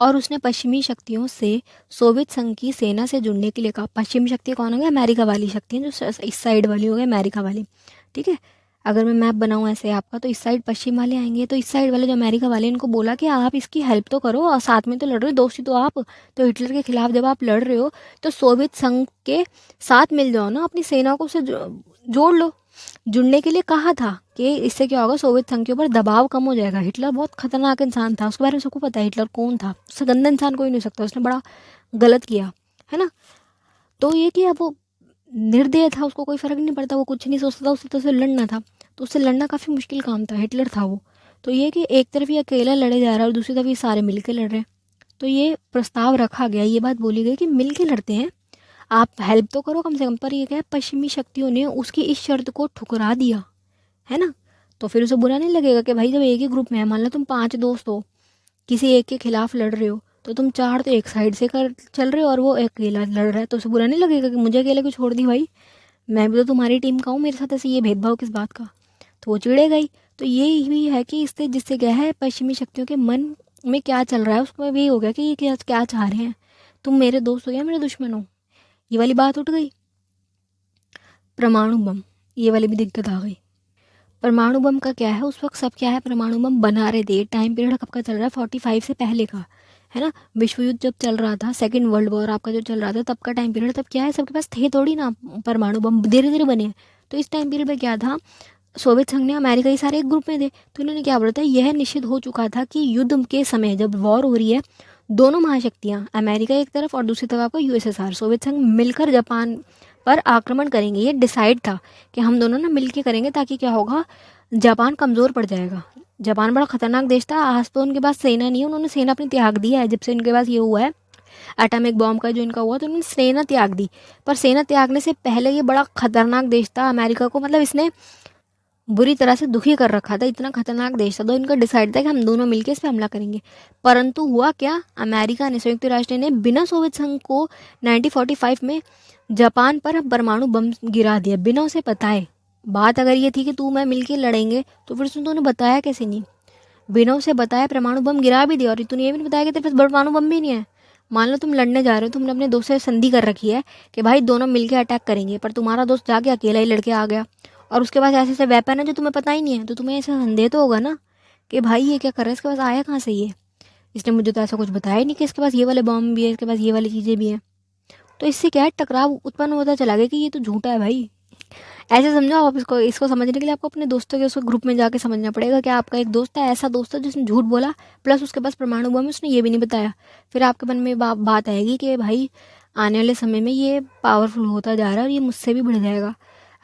और उसने पश्चिमी शक्तियों से सोवियत संघ की सेना से जुड़ने के लिए कहा। पश्चिमी शक्ति कौन हो गया, अमेरिका वाली शक्तियाँ, जो इस साइड वाली हो गई अमेरिका वाली। ठीक है, अगर मैं मैप बनाऊँ ऐसे आपका, तो इस साइड पश्चिम वाले आएंगे, तो इस साइड वाले जो अमेरिका वाले, इनको बोला कि आप इसकी हेल्प तो करो, और साथ में तो लड़ रहे हो, दोस्ती तो आप, तो हिटलर के खिलाफ जब आप लड़ रहे हो तो सोवियत संघ के साथ मिल जाओ ना, अपनी सेना को उससे जोड़ लो। जुड़ने के लिए कहा था कि इससे क्या होगा, सोवियत संघ के ऊपर दबाव कम हो जाएगा। हिटलर बहुत खतरनाक इंसान था, उसके बारे में सबको पता है हिटलर कौन था, उससे गंदा इंसान कोई नहीं हो सकता, उसने बड़ा गलत किया है ना। तो ये कि अब वो निर्दय था, उसको कोई फर्क नहीं पड़ता, वो कुछ नहीं सोचता था, उससे तो उससे लड़ना था, तो उससे लड़ना काफ़ी मुश्किल काम था, हिटलर था वो। तो ये कि एक तरफ ये अकेला लड़े जा रहा है और दूसरी तरफ ये सारे मिल के लड़ रहे हैं। तो ये प्रस्ताव रखा गया, ये बात बोली गई कि मिल के लड़ते हैं, आप हेल्प तो करो कम से कम। पर ये क्या है, पश्चिमी शक्तियों ने उसकी इस शर्त को ठुकरा दिया है ना। तो फिर उसे बुरा नहीं लगेगा कि भाई जब एक ही ग्रुप में है, मान लो तुम 5 दोस्त हो, किसी एक के खिलाफ लड़ रहे हो, तो तुम 4 तो एक साइड से कर चल रहे हो और वो अकेला लड़ रहा है, तो उसे बुरा नहीं लगेगा कि मुझे अकेले को छोड़ दी भाई, मैं भी तो तुम्हारी टीम का हूँ, मेरे साथ ऐसे ये भेदभाव किस बात का, तो वो चिढ़ेगा ही। तो ये भी है कि इससे जिससे क्या है, पश्चिमी शक्तियों के मन में क्या चल रहा है उसको भी हो गया कि ये क्या क्या चाह रहे हैं, तुम मेरे दोस्त हो या मेरे दुश्मन हो, ये वाली बात उठ गई। परमाणु बम, ये वाली भी दिक्कत आ गई। परमाणु बम का क्या है, उस वक्त सब क्या है, परमाणु बम बना रहे थे। टाइम पीरियड कब का चल रहा है, 45 से पहले का है ना। विश्व युद्ध जब चल रहा था, सेकेंड वर्ल्ड वॉर आपका जो चल रहा था, तब का टाइम पीरियड। तब क्या है, सबके पास थे थोड़ी ना परमाणु बम, धीरे धीरे बने। तो इस टाइम पीरियड में क्या था, सोवियत संघ ने अमेरिका ये सारे एक ग्रुप में थे। तो इन्होंने क्या बोला था, यह निश्चित हो चुका था कि युद्ध के समय जब वॉर हो रही है, दोनों महाशक्तियां अमेरिका एक तरफ और दूसरी तरफ आपका यूएसएसआर सोवियत संघ मिलकर जापान पर आक्रमण करेंगे। ये डिसाइड था कि हम दोनों ना मिलके करेंगे, ताकि क्या होगा, जापान कमज़ोर पड़ जाएगा। जापान बड़ा खतरनाक देश था, आज तो उनके पास सेना नहीं है, उन्होंने सेना अपनी त्याग दी है। जब से उनके पास ये हुआ है एटॉमिक बॉम्ब का जो इनका हुआ, तो उन्होंने सेना त्याग दी। पर सेना त्यागने से पहले ये बड़ा खतरनाक देश था, अमेरिका को मतलब इसने बुरी तरह से दुखी कर रखा था, इतना खतरनाक देश था। तो इनका डिसाइड था कि हम दोनों मिलकर इस पर हमला करेंगे। परंतु हुआ क्या, अमेरिका ने, संयुक्त राष्ट्र ने बिना सोवियत संघ को 1945 में जापान पर परमाणु बम गिरा दिया, बिना उसे बताए। बात अगर ये थी कि तू मैं मिलके लड़ेंगे, तो फिर उसने तूने बताया कैसे नहीं, बिना उसे बताए परमाणु बम गिरा भी दिया। और तूने ये भी नहीं बताया कि तेरे पास परमाणु बम भी नहीं है। मान लो तुम लड़ने जा रहे हो, तुमने अपने दोस्त से संधि कर रखी है कि भाई दोनों मिलके अटैक करेंगे, पर तुम्हारा दोस्त जाके अकेला ही लड़के आ गया और उसके पास ऐसे ऐसे वेपन है जो तुम्हें पता ही नहीं है, तो तुम्हें ऐसा संदेह तो होगा ना कि भाई ये क्या कर रहा है, इसके पास आया कहाँ से ये, इसने मुझे तो ऐसा कुछ बताया ही नहीं कि इसके पास ये वाले बॉम्ब भी है, इसके पास ये वाली चीज़ें भी हैं। तो इससे क्या है, टकराव उत्पन्न होता चला गया कि ये तो झूठा है भाई। ऐसे समझो आप इसको, इसको समझने के लिए आपको अपने दोस्तों के उसको ग्रुप में जाके समझना पड़ेगा कि आपका एक दोस्त है, ऐसा दोस्त है जिसने झूठ बोला, प्लस उसके पास परमाणु बम है, उसने ये भी नहीं बताया। फिर आपके मन में बात आएगी कि भाई आने वाले समय में ये पावरफुल होता जा रहा है और ये मुझसे भी बढ़ जाएगा।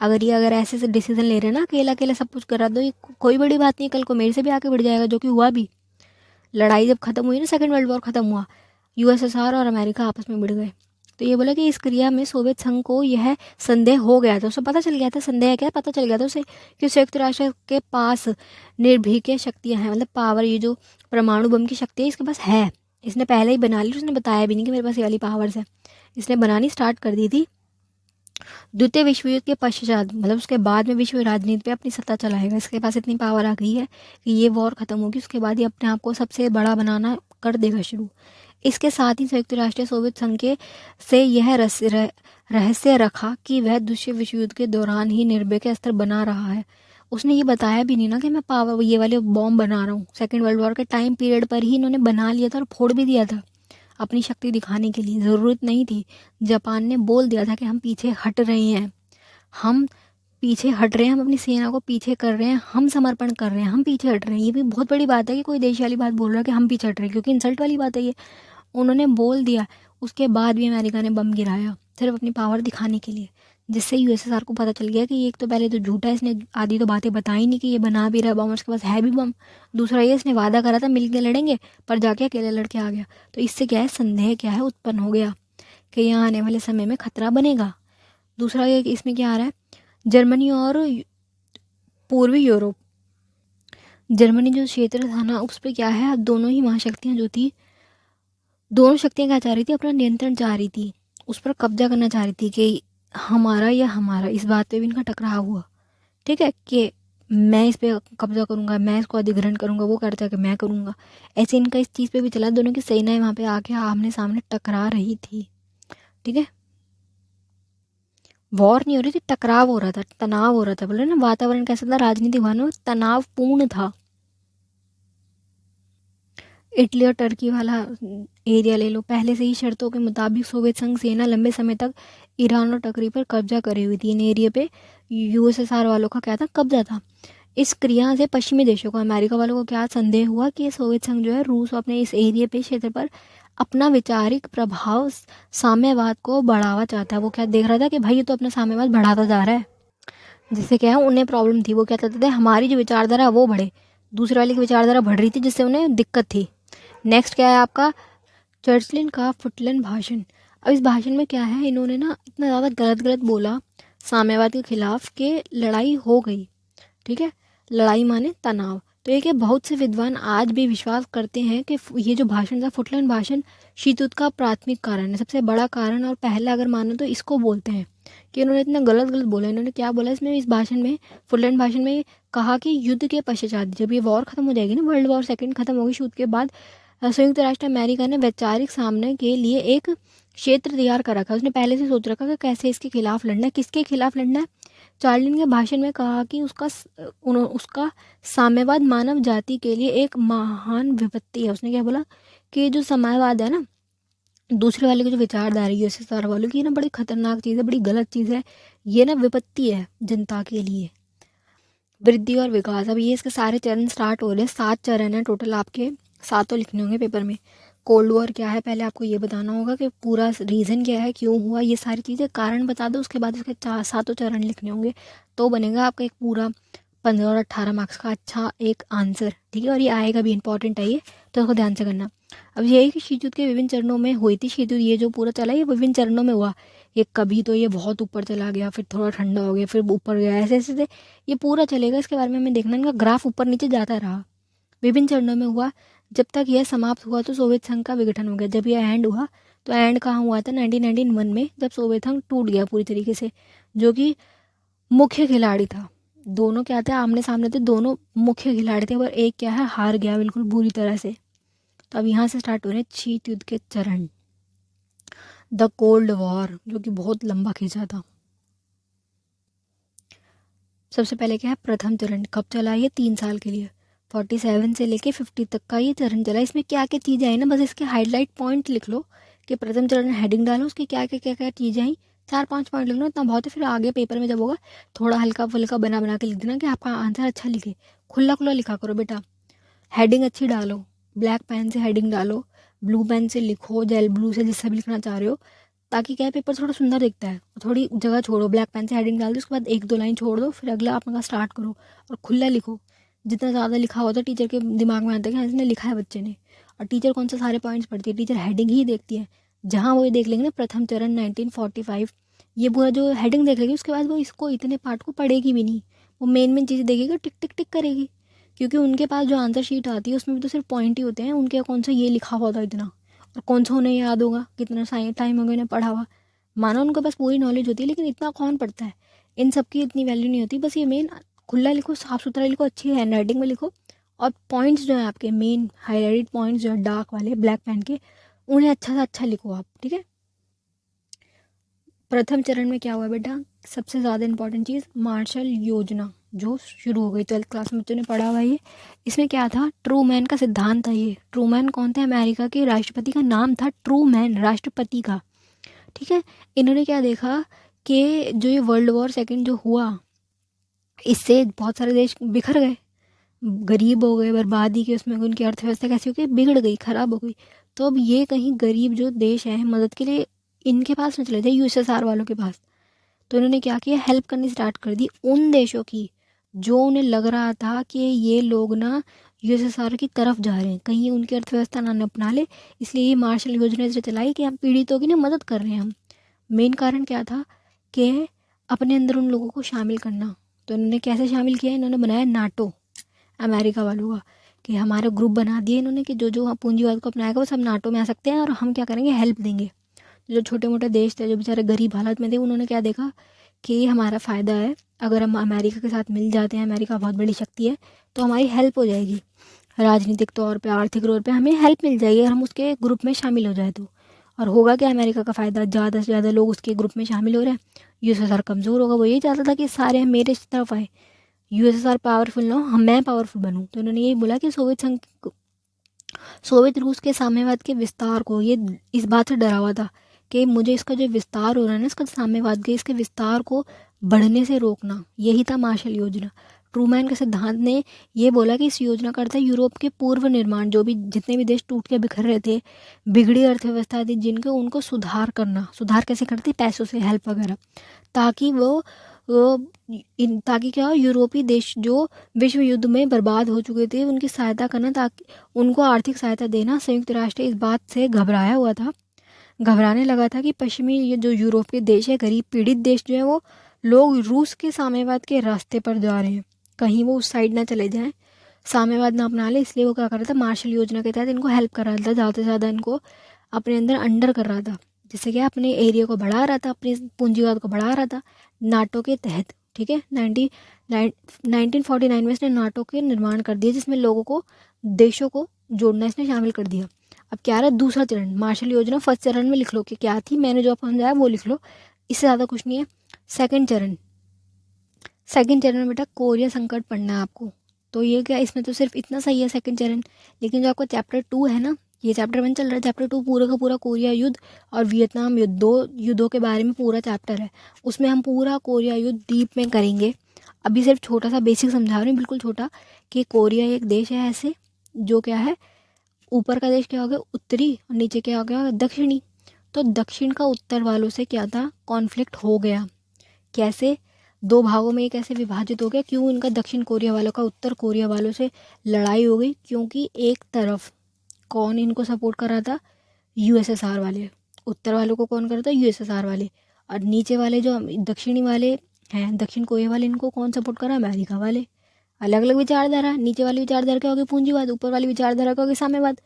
अगर ऐसे से डिसीजन ले रहे हैं ना, अकेला अकेला सब कुछ करा दो, ये कोई बड़ी बात नहीं, कल को मेरे से भी आके बढ़ जाएगा, जो कि हुआ भी। लड़ाई जब खत्म हुई ना, सेकेंड वर्ल्ड वॉर खत्म हुआ, यूएसएसआर और अमेरिका आपस में भिड़ गए। तो ये बोला कि इस क्रिया में सोवियत संघ को यह संदेह हो गया था, उसे पता चल गया था, संदेह क्या पता चल गया था उसे, कि संयुक्त राष्ट्र के पास निर्भीक शक्तियां हैं, मतलब पावर, ये जो परमाणु बम की शक्ति है इसके पास है। इसने पहले ही बना ली, उसने बताया भी नहीं कि मेरे पास ये वाली पावर्स है, इसने बनानी स्टार्ट कर दी थी। द्वितीय विश्व युद्ध के पश्चात, मतलब उसके बाद में विश्व राजनीति पे अपनी सत्ता चलाएगा। इसके पास इतनी पावर आ गई है कि ये वॉर खत्म होगी, उसके बाद ये अपने आप को सबसे बड़ा बनाना कर देगा शुरू। इसके साथ ही संयुक्त राष्ट्र सोवियत संघ के से यह रहस्य रखा कि वह दूसरे विश्व युद्ध के दौरान ही निर्भय के स्तर बना रहा है। उसने ये बताया भी नहीं ना कि मैं पावर ये वाले बॉम्ब बना रहा हूँ, सेकेंड वर्ल्ड वॉर के टाइम पीरियड पर ही इन्होंने बना लिया था और फोड़ भी दिया था अपनी शक्ति दिखाने के लिए, ज़रूरत नहीं थी। जापान ने बोल दिया था कि हम पीछे हट रहे हैं, हम पीछे हट रहे हैं, हम अपनी सेना को पीछे कर रहे हैं, हम समर्पण कर रहे हैं, हम पीछे हट रहे हैं। ये भी बहुत बड़ी बात है कि कोई देश वाली बात बोल रहा है कि हम पीछे हट रहे हैं, क्योंकि इंसल्ट वाली बात है ये। उन्होंने बोल दिया, उसके बाद भी अमेरिका ने बम गिराया सिर्फ अपनी पावर दिखाने के लिए, जिससे यूएसएसआर को पता चल गया कि ये एक तो पहले तो झूठा है, इसने आधी तो बातें बताई नहीं कि ये बना भी रहा बम, उसके पास है भी बम। दूसरा ये, इसने वादा करा था मिल के लड़ेंगे, पर जाके अकेले लड़के आ गया। तो इससे क्या है, संदेह क्या है उत्पन्न हो गया कि यहाँ आने वाले समय में खतरा बनेगा। दूसरा ये, इसमें क्या आ रहा है, जर्मनी और पूर्वी यूरोप, जर्मनी जो क्षेत्र था ना, उस पर क्या है, दोनों ही महाशक्तियाँ जो थी, दोनों शक्तियाँ क्या चाह रही थी, अपना नियंत्रण चाह रही थी, उस पर कब्जा करना चाह रही थी कि हमारा या हमारा। इस बात पे भी इनका टकराव हुआ, ठीक है, कि मैं इस पे कब्जा करूंगा, मैं इसको अधिग्रहण करूंगा, वो करता है कि मैं करूंगा। ऐसे इनका इस चीज़ पे भी चला, दोनों की सेनाएं वहाँ पे आके आमने सामने टकरा रही थी, ठीक है। वॉर नहीं हो रही थी, टकराव हो रहा था, तनाव हो रहा था। बोले ना वातावरण कैसा था, राजनीतिक वातावरण तनावपूर्ण था। इटली और टर्की वाला एरिया ले लो, पहले से ही शर्तों के मुताबिक सोवियत संघ सेना लंबे समय तक ईरान और टर्की पर कब्जा करे हुई थी। इन एरिया पे यूएसएसआर वालों का क्या था, कब्जा था। इस क्रिया से पश्चिमी देशों को, अमेरिका वालों को क्या संदेह हुआ कि सोवियत संघ जो है रूस अपने इस एरिया पे, क्षेत्र पर अपना वैचारिक प्रभाव, साम्यवाद को बढ़ावा चाहता है। वो क्या देख रहा था कि भाई ये तो अपना साम्यवाद बढ़ाता जा रहा है, जिससे क्या है उन्हें प्रॉब्लम थी। वो क्या चाहते थे, हमारी जो विचारधारा है वो बढ़े, दूसरे वाले की विचारधारा बढ़ रही थी, जिससे उन्हें दिक्कत थी। नेक्स्ट क्या है आपका, चर्चिल का फुटलन भाषण। अब इस भाषण में क्या है, इन्होंने ना इतना ज़्यादा गलत गलत बोला साम्यवाद के खिलाफ कि लड़ाई हो गई, ठीक है। लड़ाई माने तनाव। तो ये कि बहुत से विद्वान आज भी विश्वास करते हैं कि ये जो भाषण था, फुटलन भाषण, शीत युद्ध का प्राथमिक कारण है, सबसे बड़ा कारण, और पहला अगर मानो तो इसको बोलते हैं कि इन्होंने इतना गलत गलत बोला। इन्होंने क्या बोला इसमें, इस भाषण में, फुटलन भाषण में कहा कि युद्ध के पश्चात, जब ये वॉर खत्म हो जाएगी ना, वर्ल्ड वॉर सेकंड खत्म होगी, युद्ध के बाद संयुक्त राष्ट्र अमेरिका ने वैचारिक सामने के लिए एक क्षेत्र तैयार कर रखा है। उसने पहले से सोच रखा कि कैसे इसके खिलाफ लड़ना है, किसके खिलाफ लड़ना है। चार्लिन के भाषण में कहा कि उसका साम्यवाद मानव जाति के लिए एक महान विपत्ति है। उसने क्या बोला कि जो साम्यवाद है ना, दूसरे वाले की जो विचारधारा है यूएसएसआर वालों की, ना बड़ी खतरनाक चीज़ है, बड़ी गलत चीज़ है, ये ना विपत्ति है जनता के लिए। वृद्धि और विकास। अब ये इसके सारे चरण स्टार्ट हो रहे हैं, 7 चरण है टोटल, आपके 7 लिखने होंगे पेपर में। कोल्ड वॉर क्या है पहले आपको ये बताना होगा कि पूरा रीज़न क्या है, क्यों हुआ, ये सारी चीज़ें कारण बता दो। उसके बाद इसके 7 चरण लिखने होंगे, तो बनेगा आपका एक पूरा 15 और 18 मार्क्स का अच्छा एक आंसर, ठीक है। और ये आएगा भी, इंपॉर्टेंट है ये, तो उसको ध्यान से करना। अब ये है कि शीत युद्ध के विभिन्न चरणों में हुई थी। शीत युद्ध ये जो पूरा चला ये विभिन्न चरणों में हुआ। ये कभी तो ये बहुत ऊपर चला गया, फिर थोड़ा ठंडा हो गया, फिर ऊपर गया, ऐसे ऐसे ये पूरा चलेगा। इसके बारे में हमें देखना, इनका ग्राफ ऊपर नीचे जाता रहा। विभिन्न चरणों में हुआ, जब तक यह समाप्त हुआ तो सोवियत संघ का विघटन हो गया। जब यह एंड हुआ तो एंड कहाँ हुआ था, 1991 में, जब सोवियत संघ टूट गया पूरी तरीके से। जो कि मुख्य खिलाड़ी था, दोनों क्या थे, आमने सामने थे, दोनों मुख्य खिलाड़ी थे, पर एक क्या है, हार गया बिल्कुल बुरी तरह से। तो अब यहाँ से स्टार्ट हो रहे हैं शीत युद्ध के चरण। द कोल्ड वॉर, जो कि बहुत लंबा खींचा था। सबसे पहले क्या है, प्रथम चरण कब चला, ये 3 साल के लिए, 47 से लेके 50 तक का ये चरण चला। इसमें क्या क्या चीज़ें आई ना, बस इसके हाईलाइट पॉइंट लिख लो कि प्रथम चरण, हेडिंग डालो उसकी क्या क्या चीज़ें आई, 4-5 पॉइंट लिख लो, इतना बहुत है। फिर आगे पेपर में जब होगा थोड़ा हल्का फुल्का बना बना के लिख देना कि आपका आंसर अच्छा लिखे। खुला खुला लिखा करो बेटा, हेडिंग अच्छी डालो, ब्लैक पेन से हेडिंग डालो, ब्लू पेन से लिखो, जेल ब्लू से, जिससे भी लिखना चाह रहे हो, ताकि क्या है पेपर थोड़ा सुंदर दिखता है। थोड़ी जगह छोड़ो, ब्लैक पेन से हेडिंग डाल दो, उसके बाद 1-2 लाइन छोड़ दो, फिर अगला आपका स्टार्ट करो और खुला लिखो। जितना ज़्यादा लिखा होता है टीचर के दिमाग में आता है कि हाँ, इसने लिखा है बच्चे ने। और टीचर कौन सा सारे पॉइंट्स पढ़ती है, टीचर हेडिंग ही देखती है। जहाँ वो ये देख लेंगे ना प्रथम चरण 1945, ये पूरा जो हेडिंग देख लेगी, उसके बाद वो इसको इतने पार्ट को पढ़ेगी भी नहीं, वो मेन मेन चीज़ें देखेगी, टिक टिक टिक करेगी। क्योंकि उनके पास जो आंसर शीट आती है उसमें भी तो सिर्फ पॉइंट ही होते हैं, उनके कौन सा ये लिखा हुआ था इतना, और कौन सा उन्हें याद होगा, कितना टाइम हो गया उन्हें पढ़ा हुआ। मानो उनको बस पूरी नॉलेज होती है, लेकिन इतना कौन पढ़ता है, इन सब की इतनी वैल्यू नहीं होती। बस ये मेन खुला लिखो, साफ सुथरा लिखो, अच्छी हैंड राइटिंग में लिखो, और पॉइंट्स जो है आपके मेन हाईलाइटेड पॉइंट्स जो है डार्क वाले ब्लैक पेन के, उन्हें अच्छा से अच्छा लिखो आप, ठीक है। प्रथम चरण में क्या हुआ बेटा, सबसे ज़्यादा इंपॉर्टेंट चीज़, मार्शल योजना जो शुरू हो गई, 12th क्लास में बच्चों ने पढ़ा हुआ है ये। इसमें क्या था, ट्रू मैन का सिद्धांत था ये। ट्रू मैन कौन थे, अमेरिका के राष्ट्रपति का नाम था ट्रू मैन, राष्ट्रपति का, ठीक है। इन्होंने क्या देखा कि जो ये वर्ल्ड वॉर सेकंड जो हुआ, इससे बहुत सारे देश बिखर गए, गरीब हो गए, बर्बादी की उसमें उनकी अर्थव्यवस्था कैसी हो गई, बिगड़ गई, खराब हो गई। तो अब ये कहीं गरीब जो देश हैं मदद के लिए इनके पास न चले जाए, यूएसएसआर वालों के पास। तो इन्होंने क्या किया, हेल्प करनी स्टार्ट कर दी उन देशों की जो उन्हें लग रहा था कि ये लोग ना यूएसएसआर की तरफ जा रहे हैं, कहीं उनकी अर्थव्यवस्था ना अपना ले। इसलिए ये मार्शल योजना से चलाई कि हम पीड़ितों की ना मदद कर रहे हैं हम। मेन कारण क्या था कि अपने अंदर उन लोगों को शामिल करना। तो इन्होंने कैसे शामिल किया, इन्होंने बनाया नाटो, अमेरिका वालों का, कि हमारे ग्रुप बना दिए इन्होंने कि जो जो पूंजीवाद को अपनाएगा वो सब नाटो में आ सकते हैं, और हम क्या करेंगे, हेल्प देंगे। जो छोटे मोटे देश थे जो बेचारे गरीब हालत में थे, उन्होंने क्या देखा कि हमारा फ़ायदा है, अगर हम अमेरिका के साथ मिल जाते हैं, अमेरिका बहुत बड़ी शक्ति है, तो हमारी हेल्प हो जाएगी, राजनीतिक तौर पे, आर्थिक तौर पे हमें हेल्प मिल जाएगी अगर हम उसके ग्रुप में शामिल हो जाए तो। और होगा क्या, अमेरिका का फ़ायदा, ज़्यादा से ज़्यादा लोग उसके ग्रुप में शामिल हो रहे हैं, यूएसएसआर कमज़ोर होगा। वो यही चाहता था कि सारे मेरे तरफ आए, यूएसएसआर पावरफुल ना हो, हम मैं पावरफुल बनूं। तो उन्होंने यही बोला कि सोवियत रूस के साम्यवाद के विस्तार को, ये इस बात से डरा हुआ था कि मुझे इसका जो विस्तार हो रहा है ना, इसका साम्यवाद के, इसके विस्तार को बढ़ने से रोकना, यही था मार्शल योजना। ट्रूमैन के सिद्धांत ने ये बोला कि इस योजना का अर्थ है यूरोप के पूर्व निर्माण, जो भी जितने भी देश टूट के बिखर रहे थे, बिगड़ी अर्थव्यवस्था थी जिनके, उनको सुधार करना। सुधार कैसे करते, पैसों से, हेल्प वगैरह, ताकि ताकि क्या हो, यूरोपीय देश जो विश्व युद्ध में बर्बाद हो चुके थे उनकी सहायता करना, ताकि उनको आर्थिक सहायता देना। संयुक्त राष्ट्र इस बात से घबराया हुआ था, घबराने लगा था कि पश्चिमी ये जो यूरोप के देश है, गरीब पीड़ित देश जो है, वो लोग रूस के साम्यवाद के रास्ते पर जा रहे हैं, कहीं वो उस साइड ना चले जाएं, साम्यवाद ना अपना ले। इसलिए वो क्या कर रहा था, मार्शल योजना के तहत इनको हेल्प कर रहा था, ज़्यादा से ज़्यादा इनको अपने अंदर अंडर कर रहा था, जिससे क्या अपने एरिया को बढ़ा रहा था, अपने पूंजीवाद को बढ़ा रहा था नाटो के तहत, ठीक है। 1949 में इसने नाटो के निर्माण कर दिया, जिसमें लोगों को, देशों को जोड़ना इसने शामिल कर दिया। अब क्या रहा दूसरा चरण, मार्शल योजना फर्स्ट चरण में लिख लो कि क्या थी, मैंने जो आपको समझाया वो लिख लो, इससे ज़्यादा कुछ नहीं है। सेकंड चरण, सेकंड चरण में बेटा कोरिया संकट पढ़ना है आपको। तो ये क्या, इसमें तो सिर्फ इतना सही है सेकंड चरण, लेकिन जो आपका चैप्टर 2 है ना, ये चैप्टर 1 चल रहा है, चैप्टर 2 पूरा का पूरा कोरिया युद्ध और वियतनाम युद्ध, दो युद्धों के बारे में पूरा चैप्टर है। उसमें हम पूरा कोरिया युद्ध डीप में करेंगे। अभी सिर्फ छोटा सा बेसिक समझा रही हूँ, बिल्कुल छोटा, कि कोरिया एक देश है ऐसे जो क्या है, ऊपर का देश क्या हो गया उत्तरी और नीचे क्या हो गया दक्षिणी। तो दक्षिण का उत्तर वालों से क्या था, कॉन्फ्लिक्ट हो गया। कैसे, दो भागों में ये कैसे विभाजित हो गया, क्यों इनका दक्षिण कोरिया वालों का उत्तर कोरिया वालों से लड़ाई हो गई, क्योंकि एक तरफ कौन इनको सपोर्ट कर रहा था, यूएसएसआर वाले, उत्तर वालों को कौन कर रहा था, यूएसएसआर वाले, और नीचे वाले जो दक्षिणी वाले हैं, दक्षिण कोरिया वाले, इनको कौन सपोर्ट कर रहा है, अमेरिका वाले। अलग अलग विचारधारा, नीचे वाली विचारधारा क्या होगी, पूंजीवाद, ऊपर वाली विचारधारा क्या होगी, साम्यवाद।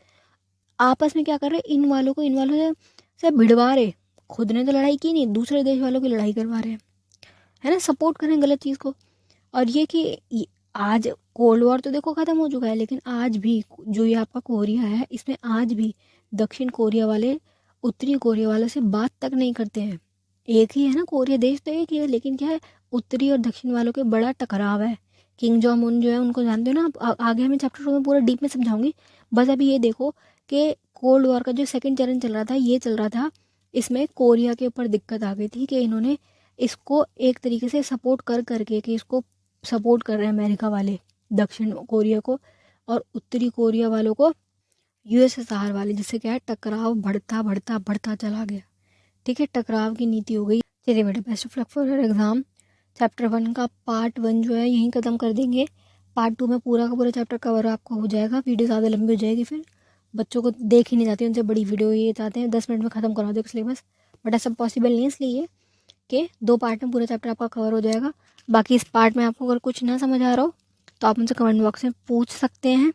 आपस में क्या कर रहे, इन वालों को इन वालों से भिड़वा रहे, खुद ने तो लड़ाई की नहीं, दूसरे देश वालों की लड़ाई करवा रहे हैं, है ना, सपोर्ट करें गलत चीज़ को। और ये कि आज कोल्ड वॉर तो देखो ख़त्म हो चुका है, लेकिन आज भी जो ये आपका कोरिया है, इसमें आज भी दक्षिण कोरिया वाले उत्तरी कोरिया वालों से बात तक नहीं करते हैं। एक ही है ना, कोरिया देश तो एक ही है, लेकिन क्या है, उत्तरी और दक्षिण वालों के बड़ा टकराव है। किंग जॉन्ग उन जो है उनको जानते हो ना आप, आगे मैं चैप्टर 2 में पूरा डीप में समझाऊंगी। बस अभी ये देखो कि कोल्ड वॉर का जो सेकंड चरण चल रहा था, ये चल रहा था, इसमें कोरिया के ऊपर दिक्कत आ गई थी कि इन्होंने इसको एक तरीके से सपोर्ट कर करके, कि इसको सपोर्ट कर रहे हैं अमेरिका वाले दक्षिण कोरिया को, और उत्तरी कोरिया वालों को यूएसएसआर वाले, जिससे क्या है टकराव बढ़ता बढ़ता बढ़ता चला गया। ठीक है, टकराव की नीति हो गई। चलिए बेटा, best of luck for your exam. Chapter 1 का पार्ट 1 जो है यहीं ख़त्म कर देंगे। पार्ट 2 में पूरा का पूरा चैप्टर कवर आपको हो जाएगा। वीडियो ज़्यादा लंबी हो जाएगी, फिर बच्चों को देख ही नहीं जाती, उनसे बड़ी वीडियो ये चाहते हैं 10 मिनट में ख़त्म करा दो सिलेबस, बट ऐसा पॉसिबल नहीं है, इसलिए कि 2 पार्ट में पूरा चैप्टर आपका कवर हो जाएगा। बाकी इस पार्ट में आपको अगर कुछ ना समझ आ रहा हो तो आप मुझसे कमेंट बॉक्स में पूछ सकते हैं।